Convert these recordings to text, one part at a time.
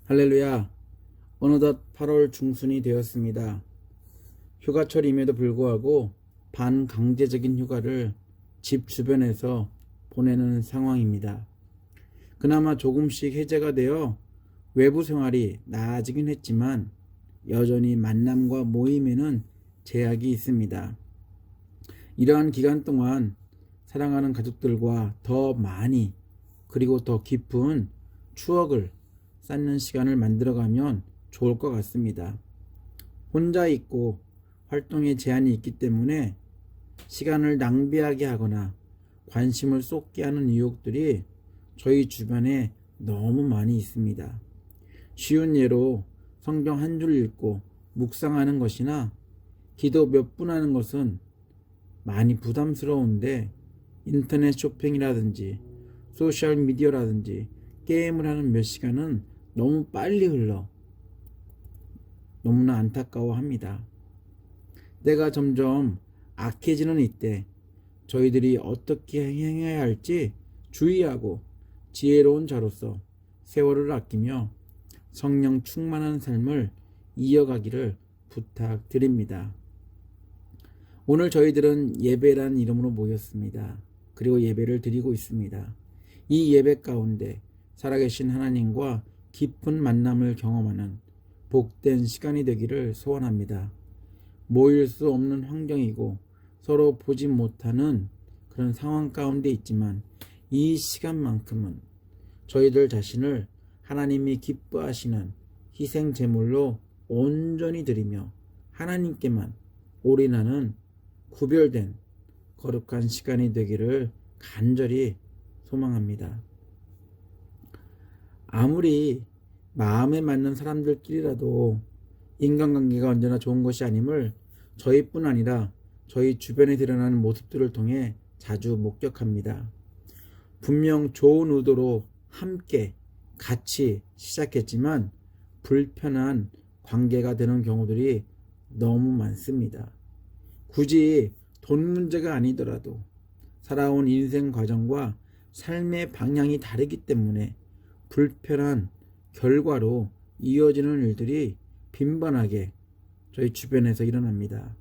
할렐루야. 어느덧 8월 중순이 되었습니다. 휴가철임에도 불구하고 반강제적인 휴가를 집 주변에서 보내는 상황입니다. 그나마 조금씩 해제가 되어 외부 생활이 나아지긴 했지만 여전히 만남과 모임에는 제약이 있습니다. 이러한 기간 동안 사랑하는 가족들과 더 많이 그리고 더 깊은 추억을 쌓는 시간을 만들어가면 좋을 것 같습니다. 혼자 있고 활동에 제한이 있기 때문에 시간을 낭비하게 하거나 관심을 쏟게 하는 유혹들이 저희 주변에 너무 많이 있습니다. 쉬운 예로 성경 한 줄 읽고 묵상하는 것이나 기도 몇 분 하는 것은 많이 부담스러운데 인터넷 쇼핑이라든지 소셜미디어라든지 게임을 하는 몇 시간은 너무 빨리 흘러 너무나 안타까워합니다. 때가 점점 악해지는 이때 저희들이 어떻게 행해야 할지 주의하고 지혜로운 자로서 세월을 아끼며 성령 충만한 삶을 이어가기를 부탁드립니다. 오늘 저희들은 예배란 이름으로 모였습니다. 그리고 예배를 드리고 있습니다. 이 예배 가운데 살아계신 하나님과 깊은 만남을 경험하는 복된 시간이 되기를 소원합니다. 모일 수 없는 환경이고 서로 보지 못하는 그런 상황 가운데 있지만 이 시간만큼은 저희들 자신을 하나님이 기뻐하시는 희생 제물로 온전히 드리며 하나님께만 올인하는 구별된 거룩한 시간이 되기를 간절히 소망합니다. 아무리 마음에 맞는 사람들끼리라도 인간관계가 언제나 좋은 것이 아님을 저희뿐 아니라 저희 주변에 드러나는 모습들을 통해 자주 목격합니다. 분명 좋은 의도로 함께 같이 시작했지만 불편한 관계가 되는 경우들이 너무 많습니다. 굳이 돈 문제가 아니더라도 살아온 인생 과정과 삶의 방향이 다르기 때문에 불편한 결과로 이어지는 일들이 빈번하게 저희 주변에서 일어납니다.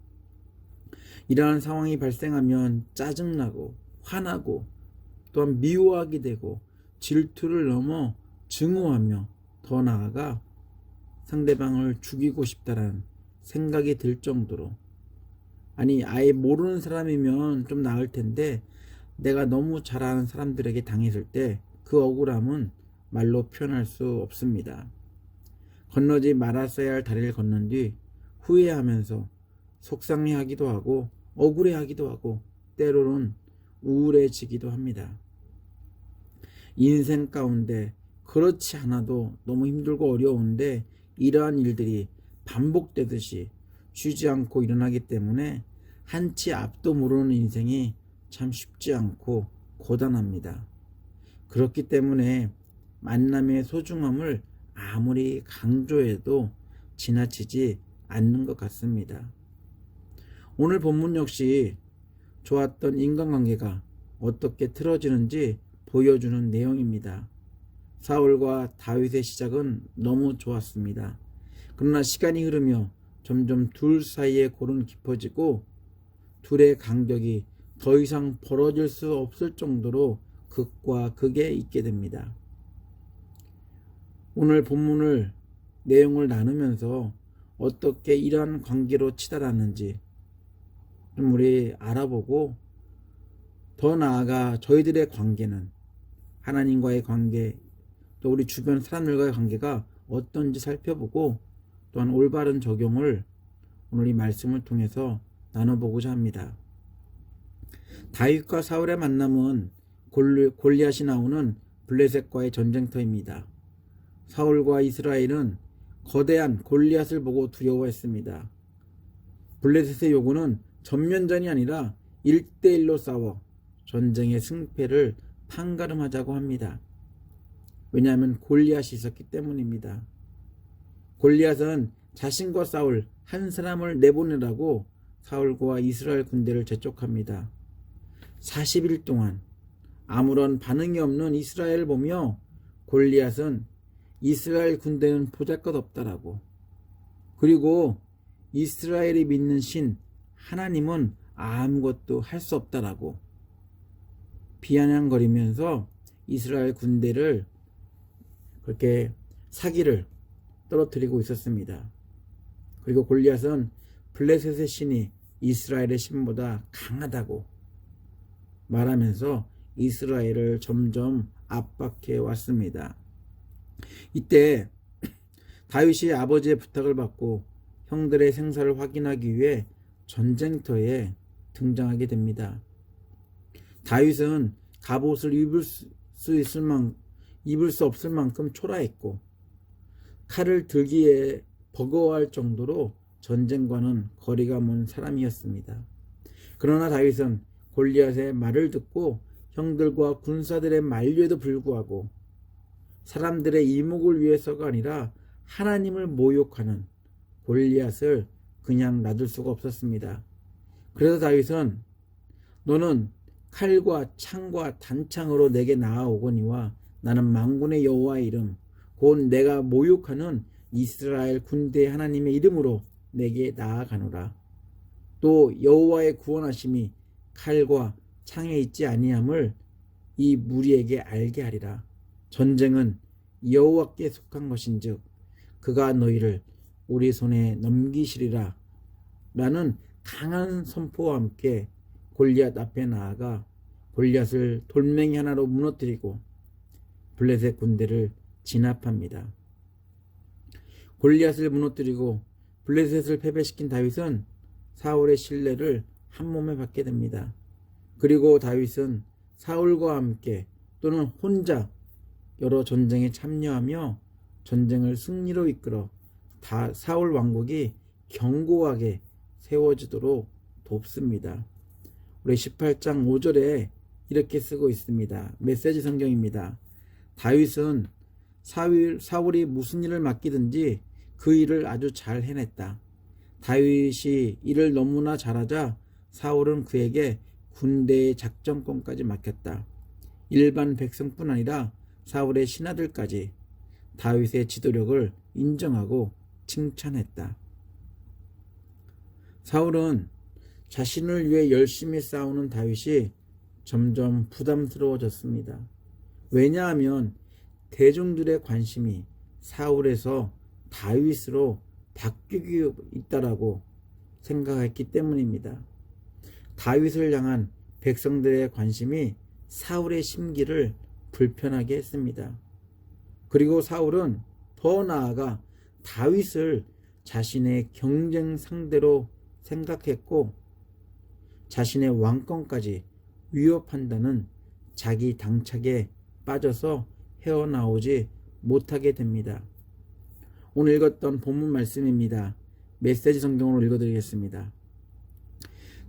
이러한 상황이 발생하면 짜증나고 화나고 또한 미워하게 되고 질투를 넘어 증오하며 더 나아가 상대방을 죽이고 싶다라는 생각이 들 정도로, 아니 아예 모르는 사람이면 좀 나을 텐데 내가 너무 잘 아는 사람들에게 당했을 때 그 억울함은 말로 표현할 수 없습니다. 건너지 말았어야 할 다리를 건넌 뒤 후회하면서 속상해하기도 하고 억울해하기도 하고 때로는 우울해지기도 합니다. 인생 가운데 그렇지 않아도 너무 힘들고 어려운데 이러한 일들이 반복되듯이 쉬지 않고 일어나기 때문에 한치 앞도 모르는 인생이 참 쉽지 않고 고단합니다. 그렇기 때문에 만남의 소중함을 아무리 강조해도 지나치지 않는 것 같습니다. 오늘 본문 역시 좋았던 인간관계가 어떻게 틀어지는지 보여주는 내용입니다. 사울과 다윗의 시작은 너무 좋았습니다. 그러나 시간이 흐르며 점점 둘 사이의 골은 깊어지고 둘의 간격이 더 이상 벌어질 수 없을 정도로 극과 극에 있게 됩니다. 오늘 본문을 내용을 나누면서 어떻게 이러한 관계로 치달았는지 좀 우리 알아보고 더 나아가 저희들의 관계는 하나님과의 관계 또 우리 주변 사람들과의 관계가 어떤지 살펴보고 또한 올바른 적용을 오늘 이 말씀을 통해서 나눠보고자 합니다. 다윗과 사울의 만남은 골리앗이 나오는 블레셋과의 전쟁터입니다. 사울과 이스라엘은 거대한 골리앗을 보고 두려워했습니다. 블레셋의 요구는 전면전이 아니라 1대1로 싸워 전쟁의 승패를 판가름하자고 합니다. 왜냐하면 골리앗이 있었기 때문입니다. 골리앗은 자신과 사울 한 사람을 내보내라고 사울과 이스라엘 군대를 재촉합니다. 40일 동안 아무런 반응이 없는 이스라엘을 보며 골리앗은 이스라엘 군대는 보잘것없다라고. 그리고 이스라엘이 믿는 신 하나님은 아무것도 할 수 없다라고 비아냥거리면서 이스라엘 군대를 그렇게 사기를 떨어뜨리고 있었습니다. 그리고 골리앗은 블레셋의 신이 이스라엘의 신보다 강하다고 말하면서 이스라엘을 점점 압박해 왔습니다. 이때 다윗이 아버지의 부탁을 받고 형들의 생사를 확인하기 위해 전쟁터에 등장하게 됩니다. 다윗은 갑옷을 입을 수 없을 만큼 초라했고 칼을 들기에 버거워할 정도로 전쟁과는 거리가 먼 사람이었습니다. 그러나 다윗은 골리앗의 말을 듣고 형들과 군사들의 만류에도 불구하고 사람들의 이목을 위해서가 아니라 하나님을 모욕하는 골리앗을 그냥 놔둘 수가 없었습니다. 그래서 다윗은 너는 칼과 창과 단창으로 내게 나아오거니와 나는 만군의 여호와의 이름 곧 내가 모욕하는 이스라엘 군대의 하나님의 이름으로 내게 나아가노라. 또 여호와의 구원하심이 칼과 창에 있지 아니함을 이 무리에게 알게 하리라. 전쟁은 여호와께 속한 것인즉 그가 너희를 우리 손에 넘기시리라. 라는 강한 선포와 함께 골리앗 앞에 나아가 골리앗을 돌멩이 하나로 무너뜨리고 블레셋 군대를 진압합니다. 골리앗을 무너뜨리고 블레셋을 패배시킨 다윗은 사울의 신뢰를 한몸에 받게 됩니다. 그리고 다윗은 사울과 함께 또는 혼자 여러 전쟁에 참여하며 전쟁을 승리로 이끌어 사울 왕국이 견고하게 세워지도록 돕습니다. 우리 18장 5절에 이렇게 쓰고 있습니다. 메시지 성경입니다. 다윗은 사울이 무슨 일을 맡기든지 그 일을 아주 잘 해냈다. 다윗이 일을 너무나 잘하자 사울은 그에게 군대의 작전권까지 맡겼다. 일반 백성뿐 아니라 사울의 신하들까지 다윗의 지도력을 인정하고 칭찬했다. 사울은 자신을 위해 열심히 싸우는 다윗이 점점 부담스러워졌습니다. 왜냐하면 대중들의 관심이 사울에서 다윗으로 바뀌고 있다라고 생각했기 때문입니다. 다윗을 향한 백성들의 관심이 사울의 심기를 불편하게 했습니다. 그리고 사울은 더 나아가 다윗을 자신의 경쟁 상대로 생각했고 자신의 왕권까지 위협한다는 자기 당착에 빠져서 헤어나오지 못하게 됩니다. 오늘 읽었던 본문 말씀입니다. 메시지 성경으로 읽어드리겠습니다.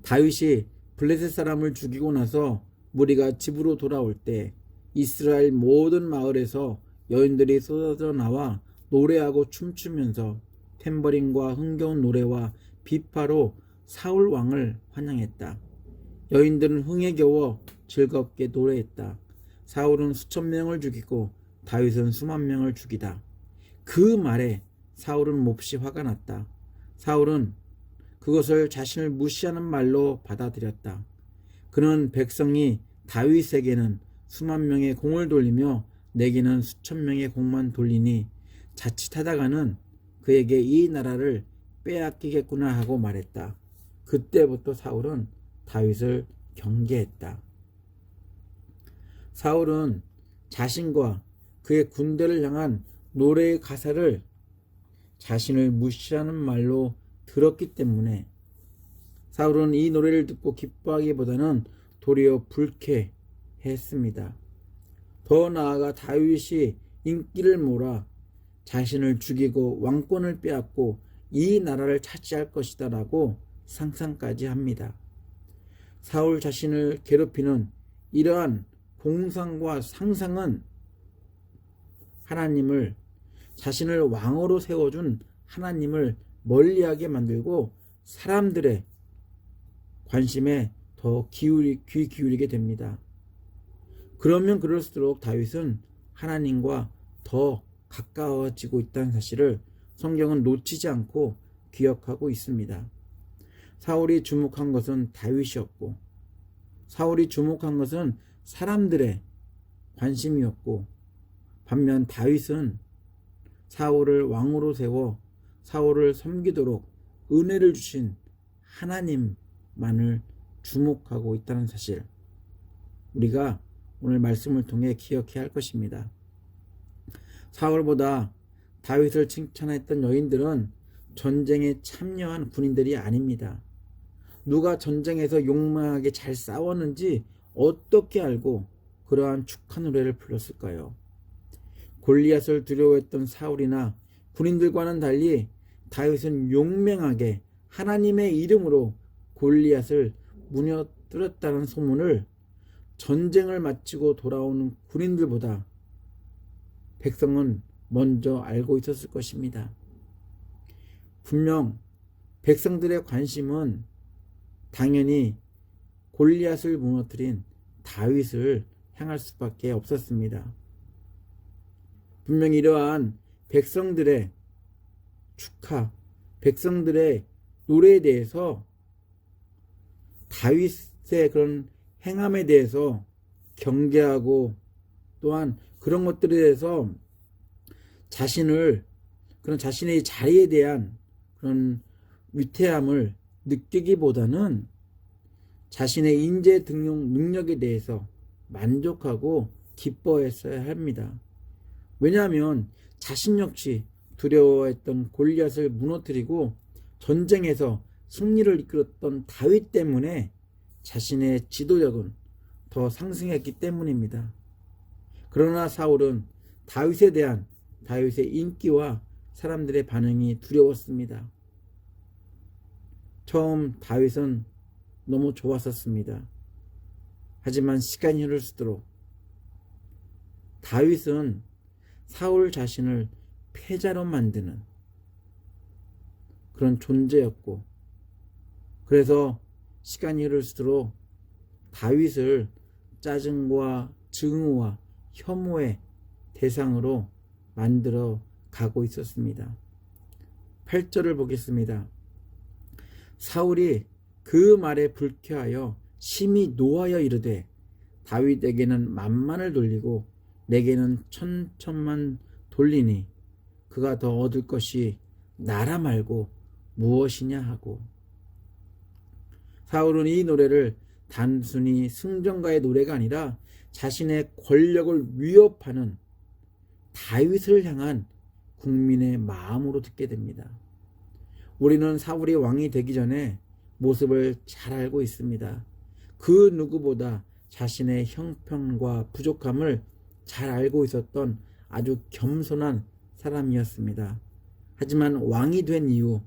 다윗이 블레셋 사람을 죽이고 나서 무리가 집으로 돌아올 때 이스라엘 모든 마을에서 여인들이 쏟아져 나와 노래하고 춤추면서 탬버린과 흥겨운 노래와 비파로 사울 왕을 환영했다. 여인들은 흥에 겨워 즐겁게 노래했다. 사울은 수천 명을 죽이고 다윗은 수만 명을 죽이다. 그 말에 사울은 몹시 화가 났다. 사울은 그것을 자신을 무시하는 말로 받아들였다. 그는 백성이 다윗에게는 수만 명의 공을 돌리며 내게는 수천 명의 공만 돌리니 자칫하다가는 그에게 이 나라를 빼앗기겠구나 하고 말했다. 그때부터 사울은 다윗을 경계했다. 사울은 자신과 그의 군대를 향한 노래의 가사를 자신을 무시하는 말로 들었기 때문에 사울은 이 노래를 듣고 기뻐하기보다는 도리어 불쾌했습니다. 더 나아가 다윗이 인기를 몰아 자신을 죽이고 왕권을 빼앗고 이 나라를 차지할 것이다 라고 상상까지 합니다. 사울 자신을 괴롭히는 이러한 공상과 상상은 하나님을 자신을 왕으로 세워준 하나님을 멀리하게 만들고 사람들의 관심에 더 귀 기울이게 됩니다. 그러면 그럴수록 다윗은 하나님과 더 가까워지고 있다는 사실을 성경은 놓치지 않고 기억하고 있습니다. 사울이 주목한 것은 다윗이었고, 사울이 주목한 것은 사람들의 관심이었고, 반면 다윗은 사울을 왕으로 세워 사울을 섬기도록 은혜를 주신 하나님만을 주목하고 있다는 사실, 우리가 오늘 말씀을 통해 기억해야 할 것입니다. 사울보다 다윗을 칭찬했던 여인들은 전쟁에 참여한 군인들이 아닙니다. 누가 전쟁에서 용맹하게 잘 싸웠는지 어떻게 알고 그러한 축하 노래를 불렀을까요? 골리앗을 두려워했던 사울이나 군인들과는 달리 다윗은 용맹하게 하나님의 이름으로 골리앗을 무너뜨렸다는 소문을 전쟁을 마치고 돌아오는 군인들보다 백성은 먼저 알고 있었을 것입니다. 분명 백성들의 관심은 당연히 골리앗을 무너뜨린 다윗을 향할 수밖에 없었습니다. 분명히 이러한 백성들의 축하, 백성들의 노래에 대해서, 다윗의 그런 행함에 대해서 경계하고, 또한 그런 것들에 대해서 자신의 자리에 대한 그런 위태함을 느끼기보다는 자신의 인재 등용 능력에 대해서 만족하고 기뻐했어야 합니다. 왜냐하면 자신 역시 두려워했던 골리앗을 무너뜨리고 전쟁에서 승리를 이끌었던 다윗 때문에 자신의 지도력은 더 상승했기 때문입니다. 그러나 사울은 다윗의 인기와 사람들의 반응이 두려웠습니다. 처음 다윗은 너무 좋았었습니다. 하지만 시간이 흐를수록 다윗은 사울 자신을 패자로 만드는 그런 존재였고, 그래서 시간이 흐를수록 다윗을 짜증과 증오와 혐오의 대상으로 만들어 가고 있었습니다. 8절을 보겠습니다. 사울이 그 말에 불쾌하여 심히 노하여 이르되 다윗에게는 만만을 돌리고 내게는 천천만 돌리니 그가 더 얻을 것이 나라 말고 무엇이냐 하고. 사울은 이 노래를 단순히 승전가의 노래가 아니라 자신의 권력을 위협하는 다윗을 향한 국민의 마음으로 듣게 됩니다. 우리는 사울이 왕이 되기 전에 모습을 잘 알고 있습니다. 그 누구보다 자신의 형편과 부족함을 잘 알고 있었던 아주 겸손한 사람이었습니다. 하지만 왕이 된 이후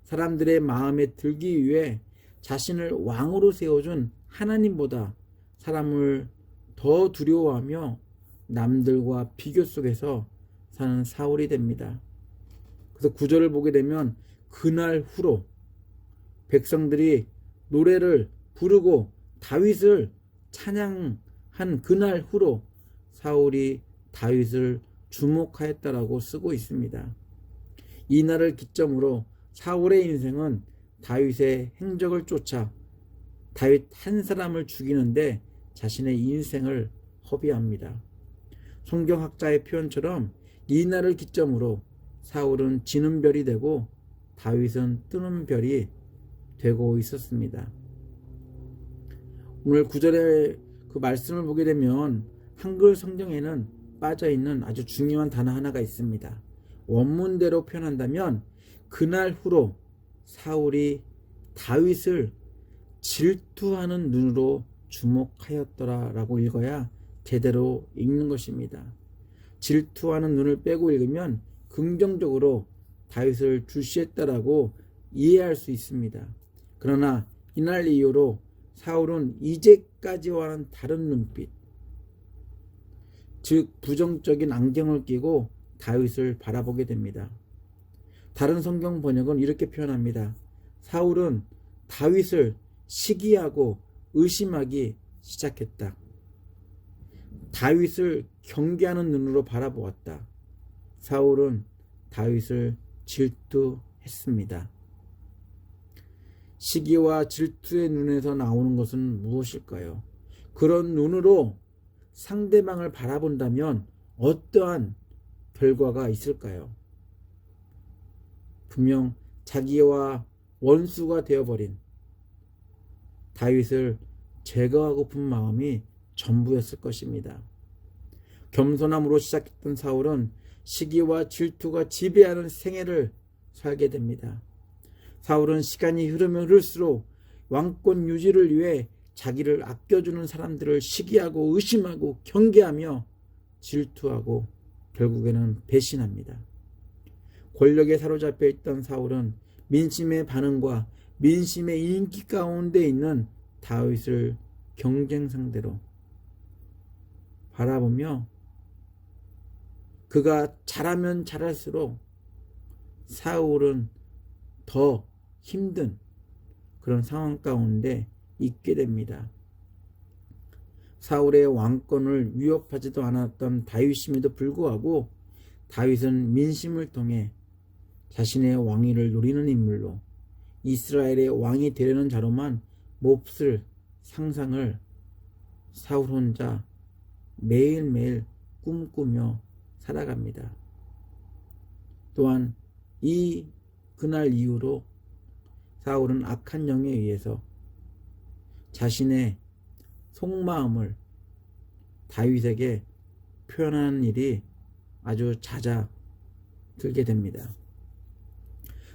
사람들의 마음에 들기 위해 자신을 왕으로 세워준 하나님보다 사람을 더 두려워하며 남들과 비교 속에서 사는 사울이 됩니다. 그래서 9절을 보게 되면 그날 후로 백성들이 노래를 부르고 다윗을 찬양한 그날 후로 사울이 다윗을 주목하였다라고 쓰고 있습니다. 이 날을 기점으로 사울의 인생은 다윗의 행적을 쫓아 다윗 한 사람을 죽이는데 자신의 인생을 허비합니다. 성경학자의 표현처럼 이 날을 기점으로 사울은 지는 별이 되고 다윗은 뜨는 별이 되고 있었습니다. 오늘 9절의 그 말씀을 보게 되면 한글 성경에는 빠져있는 아주 중요한 단어 하나가 있습니다. 원문대로 표현한다면 그날 후로 사울이 다윗을 질투하는 눈으로 주목하였더라라고 읽어야 제대로 읽는 것입니다. 질투하는 눈을 빼고 읽으면 긍정적으로 다윗을 주시했다라고 이해할 수 있습니다. 그러나 이날 이후로 사울은 이제까지와는 다른 눈빛, 즉 부정적인 안경을 끼고 다윗을 바라보게 됩니다. 다른 성경 번역은 이렇게 표현합니다. 사울은 다윗을 시기하고 의심하기 시작했다. 다윗을 경계하는 눈으로 바라보았다. 사울은 다윗을 질투했습니다. 시기와 질투의 눈에서 나오는 것은 무엇일까요? 그런 눈으로 상대방을 바라본다면 어떠한 결과가 있을까요? 분명 자기와 원수가 되어버린 다윗을 제거하고픈 마음이 전부였을 것입니다. 겸손함으로 시작했던 사울은 시기와 질투가 지배하는 생애를 살게 됩니다. 사울은 시간이 흐르면 흐를수록 왕권 유지를 위해 자기를 아껴주는 사람들을 시기하고 의심하고 경계하며 질투하고 결국에는 배신합니다. 권력에 사로잡혀 있던 사울은 민심의 반응과 민심의 인기 가운데 있는 다윗을 경쟁 상대로 바라보며 그가 잘하면 잘할수록 사울은 더 힘든 그런 상황 가운데 있게 됩니다. 사울의 왕권을 위협하지도 않았던 다윗임에도 불구하고 다윗은 민심을 통해 자신의 왕위를 노리는 인물로 이스라엘의 왕이 되려는 자로만 몹쓸 상상을 사울 혼자 매일매일 꿈꾸며 살아갑니다. 또한 이 그날 이후로 사울은 악한 영에 의해서 자신의 속마음을 다윗에게 표현하는 일이 아주 잦아들게 됩니다.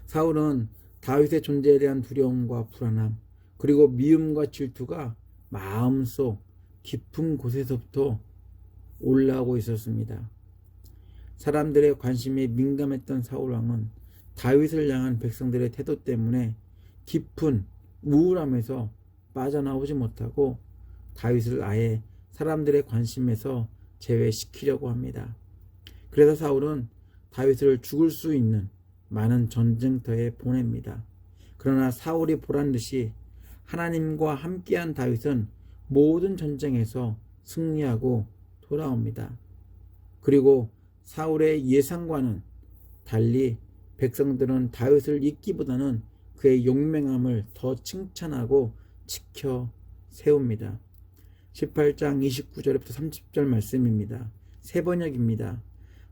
사울은 다윗의 존재에 대한 두려움과 불안함 그리고 미움과 질투가 마음속 깊은 곳에서부터 올라오고 있었습니다. 사람들의 관심에 민감했던 사울왕은 다윗을 향한 백성들의 태도 때문에 깊은 우울함에서 빠져나오지 못하고 다윗을 아예 사람들의 관심에서 제외시키려고 합니다. 그래서 사울은 다윗을 죽을 수 있는 많은 전쟁터에 보냅니다. 그러나 사울이 보란 듯이 하나님과 함께한 다윗은 모든 전쟁에서 승리하고 돌아옵니다. 그리고 사울의 예상과는 달리 백성들은 다윗을 잊기보다는 그의 용맹함을 더 칭찬하고 지켜 세웁니다. 18장 29절부터 30절 말씀입니다. 세 번역입니다.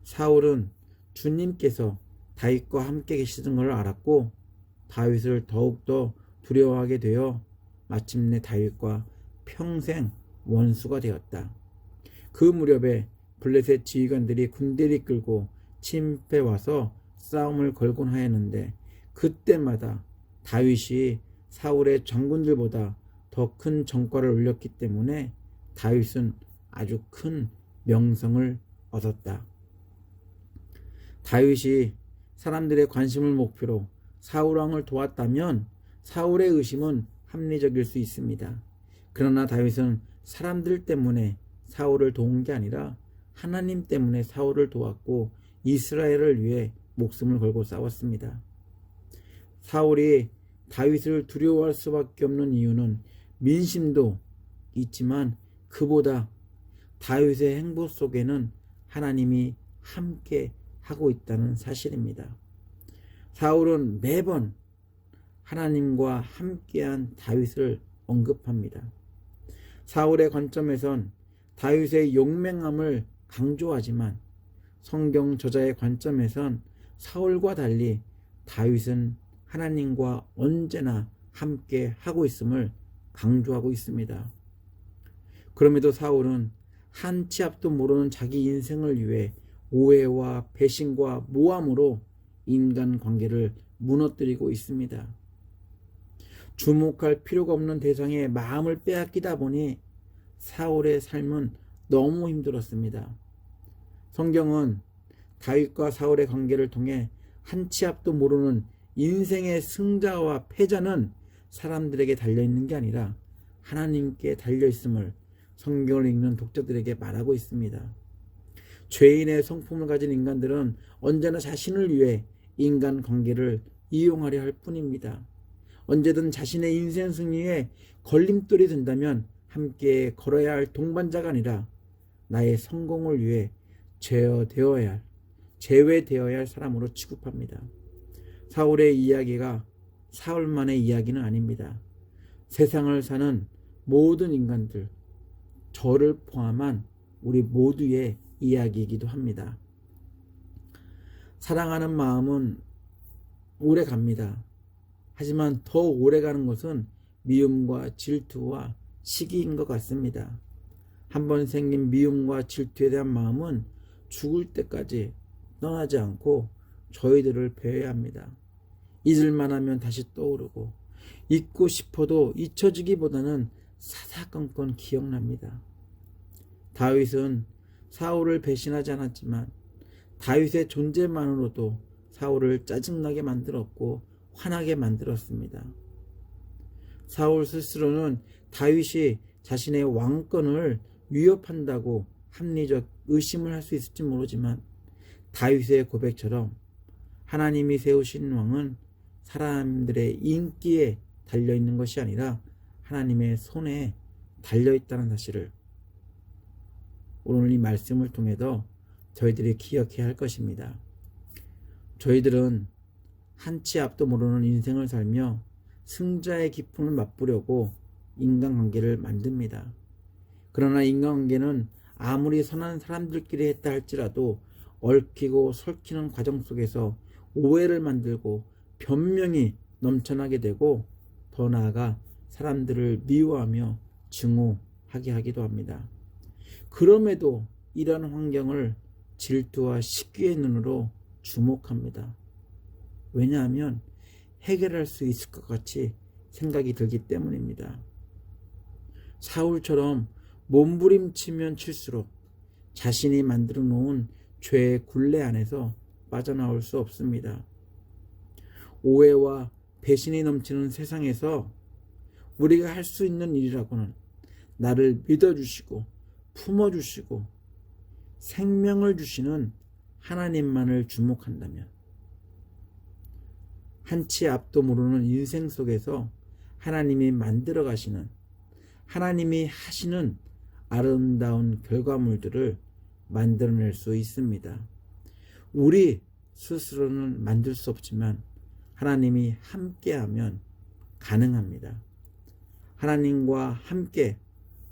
사울은 주님께서 다윗과 함께 계시던 것을 알았고 다윗을 더욱더 두려워하게 되어 마침내 다윗과 평생 원수가 되었다. 그 무렵에 블레셋 지휘관들이 군대를 이끌고 침입해 와서 싸움을 걸곤 하였는데 그때마다 다윗이 사울의 장군들보다 더 큰 전과를 올렸기 때문에 다윗은 아주 큰 명성을 얻었다. 다윗이 사람들의 관심을 목표로 사울왕을 도왔다면 사울의 의심은 합리적일 수 있습니다. 그러나 다윗은 사람들 때문에 사울을 도운 게 아니라 하나님 때문에 사울을 도왔고 이스라엘을 위해 목숨을 걸고 싸웠습니다. 사울이 다윗을 두려워할 수밖에 없는 이유는 민심도 있지만 그보다 다윗의 행보 속에는 하나님이 함께 하고 있다는 사실입니다. 사울은 매번 하나님과 함께한 다윗을 언급합니다. 사울의 관점에선 다윗의 용맹함을 강조하지만 성경 저자의 관점에선 사울과 달리 다윗은 하나님과 언제나 함께 하고 있음을 강조하고 있습니다. 그럼에도 사울은 한 치 앞도 모르는 자기 인생을 위해 오해와 배신과 모함으로 인간관계를 무너뜨리고 있습니다. 주목할 필요가 없는 대상에 마음을 빼앗기다 보니 사울의 삶은 너무 힘들었습니다. 성경은 다윗과 사울의 관계를 통해 한 치 앞도 모르는 인생의 승자와 패자는 사람들에게 달려있는 게 아니라 하나님께 달려있음을 성경을 읽는 독자들에게 말하고 있습니다. 죄인의 성품을 가진 인간들은 언제나 자신을 위해 인간관계를 이용하려 할 뿐입니다. 언제든 자신의 인생 승리에 걸림돌이 된다면 함께 걸어야 할 동반자가 아니라 나의 성공을 위해 제어되어야 할 제외되어야 할 사람으로 취급합니다. 사울의 이야기가 사울만의 이야기는 아닙니다. 세상을 사는 모든 인간들, 저를 포함한 우리 모두의 이야기이기도 합니다. 사랑하는 마음은 오래 갑니다. 하지만 더 오래 가는 것은 미움과 질투와 시기인 것 같습니다. 한번 생긴 미움과 질투에 대한 마음은 죽을 때까지 떠나지 않고 저희들을 배회합니다. 잊을만 하면 다시 떠오르고 잊고 싶어도 잊혀지기보다는 사사건건 기억납니다. 다윗은 사울을 배신하지 않았지만 다윗의 존재만으로도 사울을 짜증나게 만들었고 화나게 만들었습니다. 사울 스스로는 다윗이 자신의 왕권을 위협한다고 합리적 의심을 할 수 있을지 모르지만 다윗의 고백처럼 하나님이 세우신 왕은 사람들의 인기에 달려있는 것이 아니라 하나님의 손에 달려있다는 사실을 오늘 이 말씀을 통해서 저희들이 기억해야 할 것입니다. 저희들은 한치 앞도 모르는 인생을 살며 승자의 기쁨을 맛보려고 인간관계를 만듭니다. 그러나 인간관계는 아무리 선한 사람들끼리 했다 할지라도 얽히고 설키는 과정 속에서 오해를 만들고 변명이 넘쳐나게 되고 더 나아가 사람들을 미워하며 증오하게 하기도 합니다. 그럼에도 이런 환경을 질투와 시기의 눈으로 주목합니다. 왜냐하면 해결할 수 있을 것 같이 생각이 들기 때문입니다. 사울처럼 몸부림치면 칠수록 자신이 만들어 놓은 죄의 굴레 안에서 빠져나올 수 없습니다. 오해와 배신이 넘치는 세상에서 우리가 할 수 있는 일이라고는 나를 믿어주시고 품어주시고 생명을 주시는 하나님만을 주목한다면, 한치 앞도 모르는 인생 속에서 하나님이 만들어 가시는, 하나님이 하시는 아름다운 결과물들을 만들어낼 수 있습니다. 우리 스스로는 만들 수 없지만 하나님이 함께하면 가능합니다. 하나님과 함께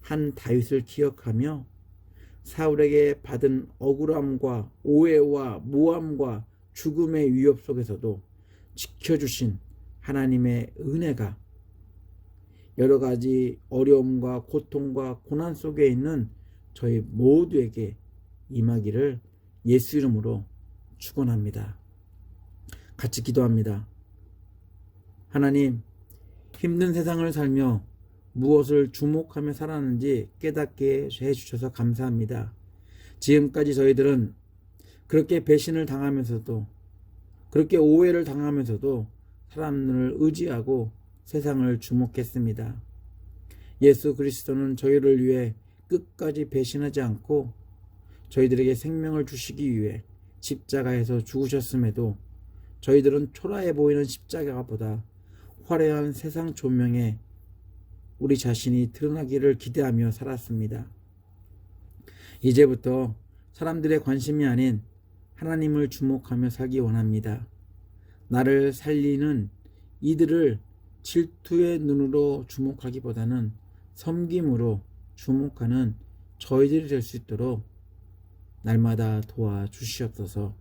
한 다윗을 기억하며 사울에게 받은 억울함과 오해와 모함과 죽음의 위협 속에서도 지켜주신 하나님의 은혜가 여러 가지 어려움과 고통과 고난 속에 있는 저희 모두에게 임하기를 예수 이름으로 축원합니다. 같이 기도합니다. 하나님, 힘든 세상을 살며 무엇을 주목하며 살았는지 깨닫게 해주셔서 감사합니다. 지금까지 저희들은 그렇게 배신을 당하면서도, 그렇게 오해를 당하면서도 사람들을 의지하고 세상을 주목했습니다. 예수 그리스도는 저희를 위해 끝까지 배신하지 않고 저희들에게 생명을 주시기 위해 십자가에서 죽으셨음에도 저희들은 초라해 보이는 십자가보다 화려한 세상 조명에 우리 자신이 드러나기를 기대하며 살았습니다. 이제부터 사람들의 관심이 아닌 하나님을 주목하며 살기 원합니다. 나를 살리는 이들을 질투의 눈으로 주목하기보다는 섬김으로 주목하는 저희들이 될 수 있도록 날마다 도와주시옵소서.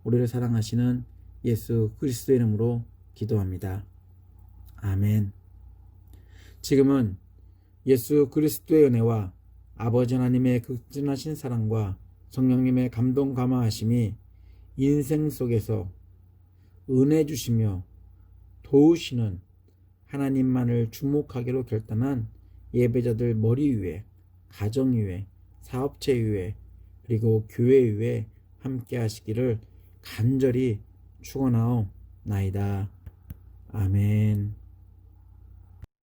우리를 사랑하시는 예수 그리스도의 이름으로 기도합니다. 아멘. 지금은 예수 그리스도의 은혜와 아버지 하나님의 극진하신 사랑과 성령님의 감동 감화하심이 인생 속에서 은혜 주시며 도우시는 하나님만을 주목하기로 결단한 예배자들 머리 위에, 가정 위에, 사업체 위에, 그리고 교회 위에 함께 하시기를 간절히 축원하옵나이다. 아멘.